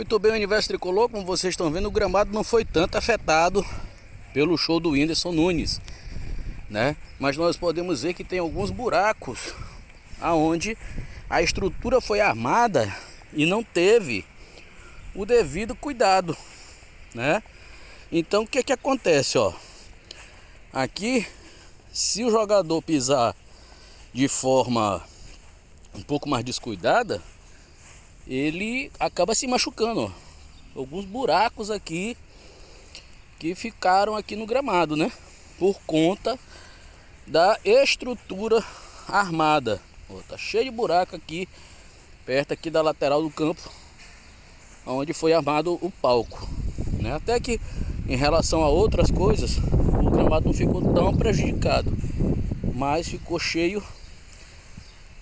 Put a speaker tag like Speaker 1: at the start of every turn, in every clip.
Speaker 1: Muito bem, o Universo Tricolor, como vocês estão vendo, o gramado não foi tanto afetado pelo show do Whindersson Nunes, né? Mas nós podemos ver que tem alguns buracos aonde a estrutura foi armada e não teve o devido cuidado, né? Então o que que acontece, ó? Aqui, se o jogador pisar de forma um pouco mais descuidada, ele acaba se machucando, ó. Alguns buracos aqui que ficaram aqui no gramado, né? Por conta da estrutura armada. Ó, tá cheio de buraco aqui, perto aqui da lateral do campo, onde foi armado o palco, né? Até que em relação a outras coisas, o gramado não ficou tão prejudicado, mas ficou cheio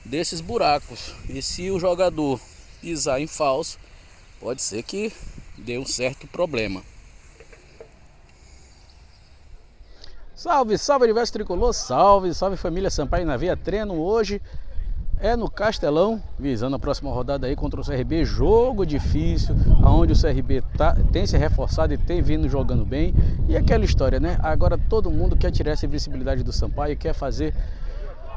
Speaker 1: desses buracos. E se o jogador pisar em falso, pode ser que dê um certo problema. Salve, salve Universo Tricolor, salve, salve família Sampaio na Veia. Treino hoje é no Castelão, visando a próxima rodada aí contra o CRB. Jogo difícil, onde o CRB tem se reforçado e tem vindo jogando bem. E aquela história, né? Agora todo mundo quer tirar essa visibilidade do Sampaio, quer fazer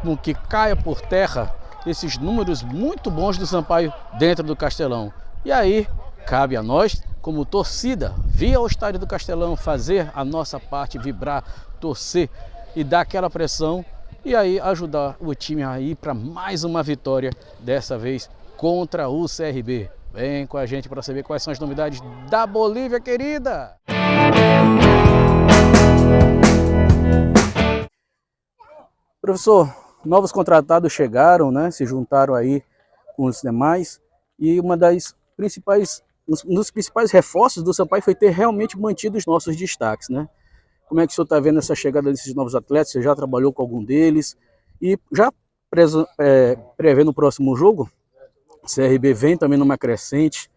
Speaker 1: com que caia por terra esses números muito bons do Sampaio dentro do Castelão. E aí, cabe a nós, como torcida, vir ao estádio do Castelão, fazer a nossa parte, vibrar, torcer e dar aquela pressão e aí ajudar o time a ir para mais uma vitória, dessa vez contra o CRB. Vem com a gente para saber quais são as novidades da Bolívia, querida! Professor, novos contratados chegaram, né? Se juntaram aí com os demais e um dos principais reforços do Sampaio foi ter realmente mantido os nossos destaques, né? Como é que o senhor está vendo essa chegada desses novos atletas? Você já trabalhou com algum deles? E já prevendo o próximo jogo, o CRB vem também numa crescente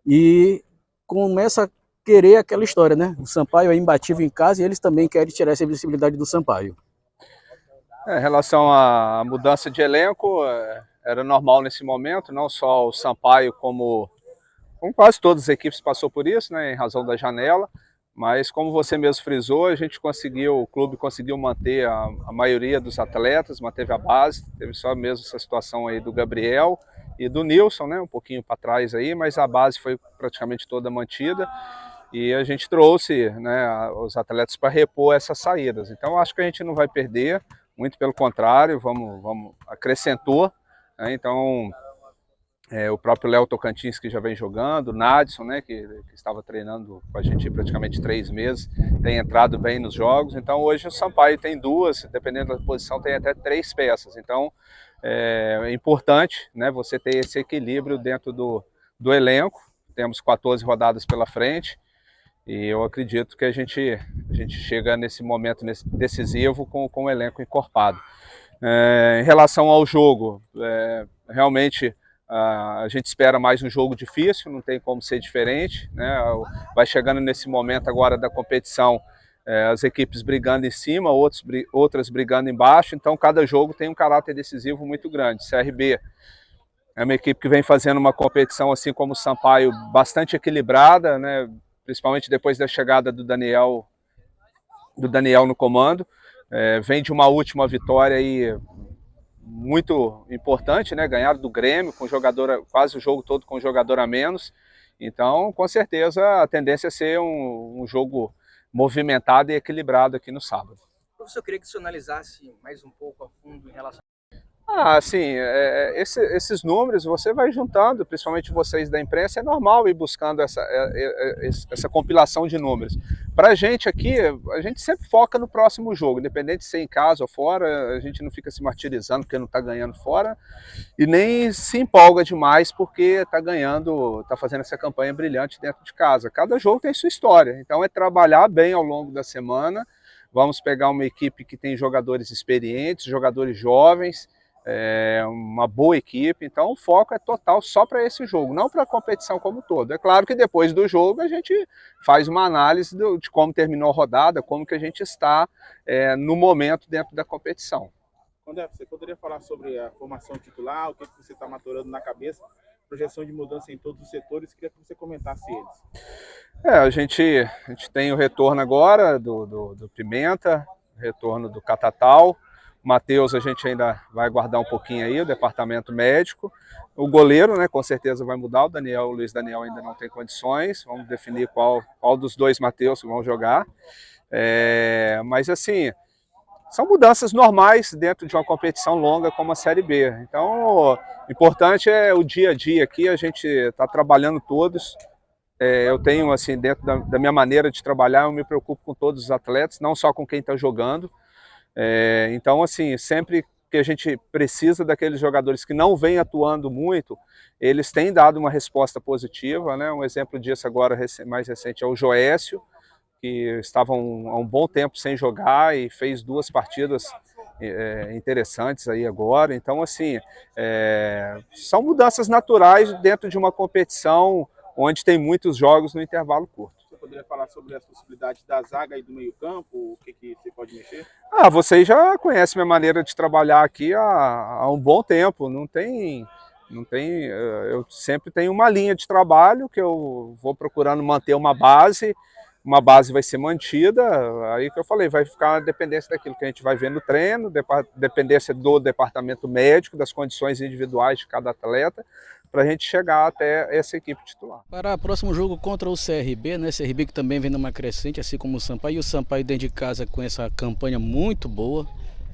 Speaker 1: e começa a querer aquela história, né? O Sampaio é imbatível em casa e eles também querem tirar essa visibilidade do Sampaio.
Speaker 2: Em relação à mudança de elenco, era normal nesse momento, não só o Sampaio, como quase todas as equipes passou por isso, né, em razão da janela, mas como você mesmo frisou, o clube conseguiu manter a maioria dos atletas, manteve a base, teve só mesmo essa situação aí do Gabriel e do Nilson, né, um pouquinho para trás aí, mas a base foi praticamente toda mantida e a gente trouxe, né, os atletas para repor essas saídas. Então acho que a gente não vai perder, muito pelo contrário, acrescentou, né, então o próprio Léo Tocantins, que já vem jogando, o Nadson, né, que estava treinando com a gente praticamente 3 meses, tem entrado bem nos jogos. Então hoje o Sampaio tem duas, dependendo da posição, tem até 3 peças. Então é importante, né, você ter esse equilíbrio dentro do elenco. Temos 14 rodadas pela frente e eu acredito que a gente chega nesse momento decisivo com o elenco encorpado. Em relação ao jogo, realmente a gente espera mais um jogo difícil, não tem como ser diferente, né? Vai chegando nesse momento agora da competição, as equipes brigando em cima, outras brigando embaixo, então cada jogo tem um caráter decisivo muito grande. CRB é uma equipe que vem fazendo uma competição, assim como o Sampaio, bastante equilibrada, né? Principalmente depois da chegada do Daniel no comando. Vem de uma última vitória aí muito importante, né? Ganhar do Grêmio, com jogador, quase o jogo todo com jogador a menos. Então, com certeza, a tendência é ser um jogo movimentado e equilibrado aqui no sábado.
Speaker 3: Professor, eu queria que o senhor analisasse mais um pouco a fundo em relação.
Speaker 2: Sim, esses números você vai juntando, principalmente vocês da imprensa, é normal ir buscando essa compilação de números. Para a gente aqui, a gente sempre foca no próximo jogo, independente de ser em casa ou fora, a gente não fica se martirizando porque não está ganhando fora e nem se empolga demais porque está ganhando, está fazendo essa campanha brilhante dentro de casa. Cada jogo tem sua história, então é trabalhar bem ao longo da semana. Vamos pegar uma equipe que tem jogadores experientes, jogadores jovens, uma boa equipe, então o foco é total só para esse jogo, não para a competição como um todo. É claro que depois do jogo a gente faz uma análise de como terminou a rodada, como que a gente está no momento dentro da competição.
Speaker 4: André, você poderia falar sobre a formação titular, o que você está maturando na cabeça projeção de mudança em todos os setores, queria que você comentasse eles.
Speaker 2: A gente tem o retorno agora do Pimenta, retorno do Catatal. O Matheus a gente ainda vai aguardar um pouquinho aí, o departamento médico. O goleiro, né, com certeza vai mudar, o Luiz Daniel ainda não tem condições. Vamos definir qual dos dois Matheus que vão jogar. Mas assim, são mudanças normais dentro de uma competição longa como a Série B. Então, o importante é o dia a dia aqui, a gente está trabalhando todos. Eu tenho, assim, dentro da minha maneira de trabalhar, eu me preocupo com todos os atletas, não só com quem está jogando. Então, assim, sempre que a gente precisa daqueles jogadores que não vêm atuando muito, eles têm dado uma resposta positiva, né? Um exemplo disso agora, mais recente, é o Joécio, que estavam há um bom tempo sem jogar e fez 2 partidas interessantes aí agora. Então, assim, são mudanças naturais dentro de uma competição onde tem muitos jogos no intervalo curto.
Speaker 4: Você poderia falar sobre as possibilidades da zaga e do meio-campo? O que você pode mexer?
Speaker 2: Vocês já conhecem minha maneira de trabalhar aqui há um bom tempo. Não tem, eu sempre tenho uma linha de trabalho que eu vou procurando manter uma base vai ser mantida, aí que eu falei, vai ficar a dependência daquilo que a gente vai ver no treino, dependência do departamento médico, das condições individuais de cada atleta, para a gente chegar até essa equipe titular.
Speaker 1: Para o próximo jogo contra o CRB, né? CRB que também vem numa crescente, assim como o Sampaio, e o Sampaio dentro de casa com essa campanha muito boa,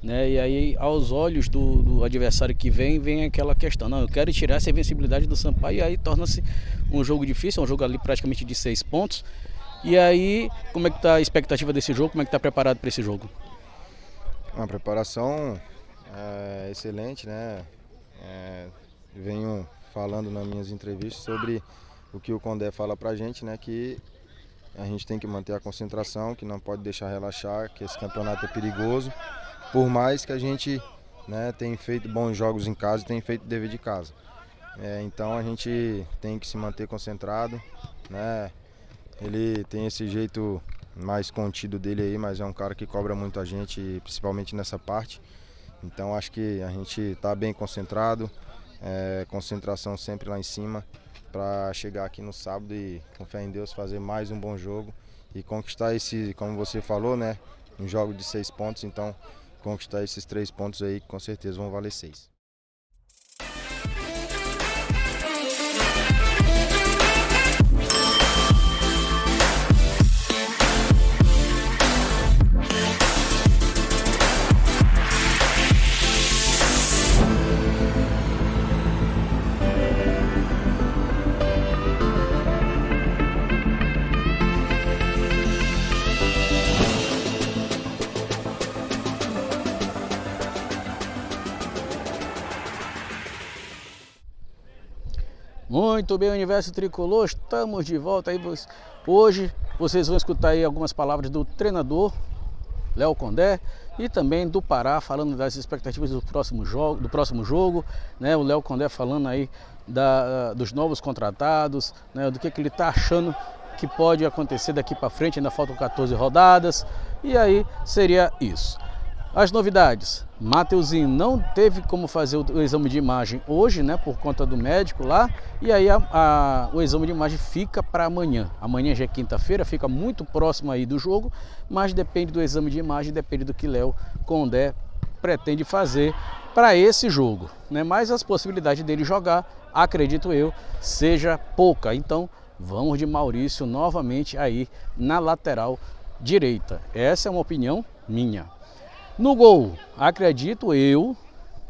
Speaker 1: né? E aí, aos olhos do adversário que vem aquela questão, não, eu quero tirar essa invencibilidade do Sampaio, e aí torna-se um jogo difícil, um jogo ali praticamente de 6 pontos. E aí, como é que está a expectativa desse jogo? Como é que está preparado para esse jogo?
Speaker 5: Uma preparação excelente, né? Venho falando nas minhas entrevistas sobre o que o Condé fala pra gente, né? Que a gente tem que manter a concentração, que não pode deixar relaxar, que esse campeonato é perigoso. Por mais que a gente, né, tenha feito bons jogos em casa e tenha feito dever de casa. Então a gente tem que se manter concentrado, né? Ele tem esse jeito mais contido dele aí, mas é um cara que cobra muito a gente, principalmente nessa parte. Então acho que a gente está bem concentrado, concentração sempre lá em cima, para chegar aqui no sábado e, com fé em Deus, fazer mais um bom jogo e conquistar esse, como você falou, né, um jogo de 6 pontos, então conquistar esses 3 pontos aí que com certeza vão valer 6.
Speaker 1: Muito bem, Universo Tricolor, estamos de volta aí. Hoje vocês vão escutar aí algumas palavras do treinador Léo Condé e também do Pará, falando das expectativas do próximo jogo, né? O Léo Condé falando aí dos novos contratados, né? Do que ele está achando que pode acontecer daqui para frente. Ainda faltam 14 rodadas e aí seria isso. As novidades: Mateuzinho não teve como fazer o exame de imagem hoje, né, por conta do médico lá, e aí o exame de imagem fica para amanhã. Amanhã já é quinta-feira, fica muito próximo aí do jogo, mas depende do exame de imagem, depende do que Léo Condé pretende fazer para esse jogo, né? Mas as possibilidades dele jogar, acredito eu, seja pouca. Então vamos de Maurício novamente aí na lateral direita. Essa é uma opinião minha. No gol, acredito eu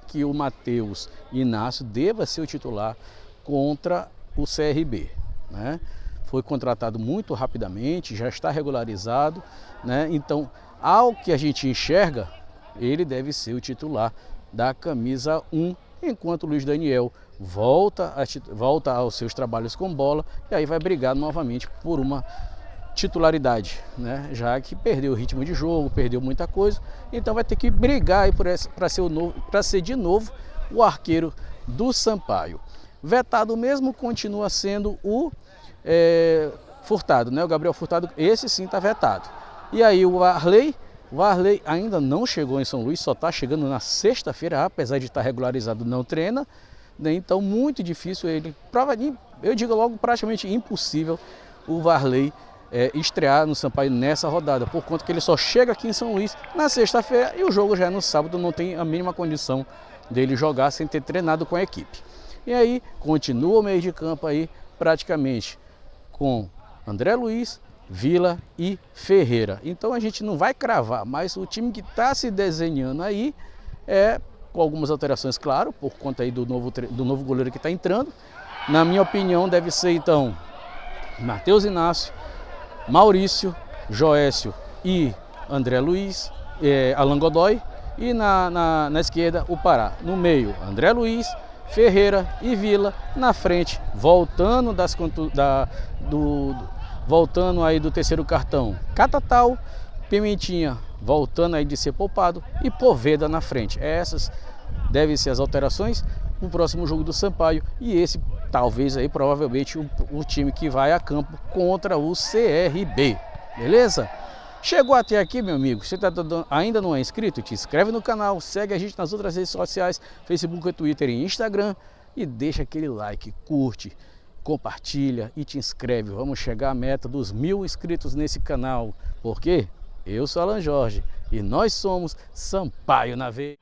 Speaker 1: que o Matheus Inácio deva ser o titular contra o CRB, né? Foi contratado muito rapidamente, já está regularizado, né? Então, ao que a gente enxerga, ele deve ser o titular da camisa 1, enquanto o Luiz Daniel volta aos seus trabalhos com bola e aí vai brigar novamente por uma titularidade, né? Já que perdeu o ritmo de jogo, perdeu muita coisa, então vai ter que brigar aí para ser de novo o arqueiro do Sampaio. Vetado mesmo continua sendo o Furtado, né? O Gabriel Furtado, esse sim está vetado. E aí o Varley ainda não chegou em São Luís, só está chegando na sexta-feira, apesar de estar regularizado, não treina. né? Então muito difícil ele, eu digo logo praticamente impossível o Varley estrear no Sampaio nessa rodada, por conta que ele só chega aqui em São Luís na sexta-feira e o jogo já é no sábado, não tem a mínima condição dele jogar sem ter treinado com a equipe. E aí continua o meio de campo aí praticamente com André Luiz, Vila e Ferreira. Então a gente não vai cravar, mas o time que está se desenhando aí com algumas alterações, claro, por conta aí do novo goleiro que está entrando. Na minha opinião, deve ser então Matheus Inácio, Maurício, Joécio e André Luiz, Alan Godoy, e na esquerda o Pará. No meio, André Luiz, Ferreira e Vila. Na frente, voltando voltando aí do terceiro cartão, Catatal, Pimentinha voltando aí de ser poupado e Poveda na frente. Essas devem ser as alterações no próximo jogo do Sampaio, e esse talvez aí provavelmente o time que vai a campo contra o CRB, beleza? Chegou até aqui, meu amigo, você ainda não é inscrito? Te inscreve no canal, segue a gente nas outras redes sociais, Facebook, Twitter e Instagram, e deixa aquele like, curte, compartilha e te inscreve. Vamos chegar à meta dos 1000 inscritos nesse canal, porque eu sou Alan Jorge e nós somos Sampaio na Veia.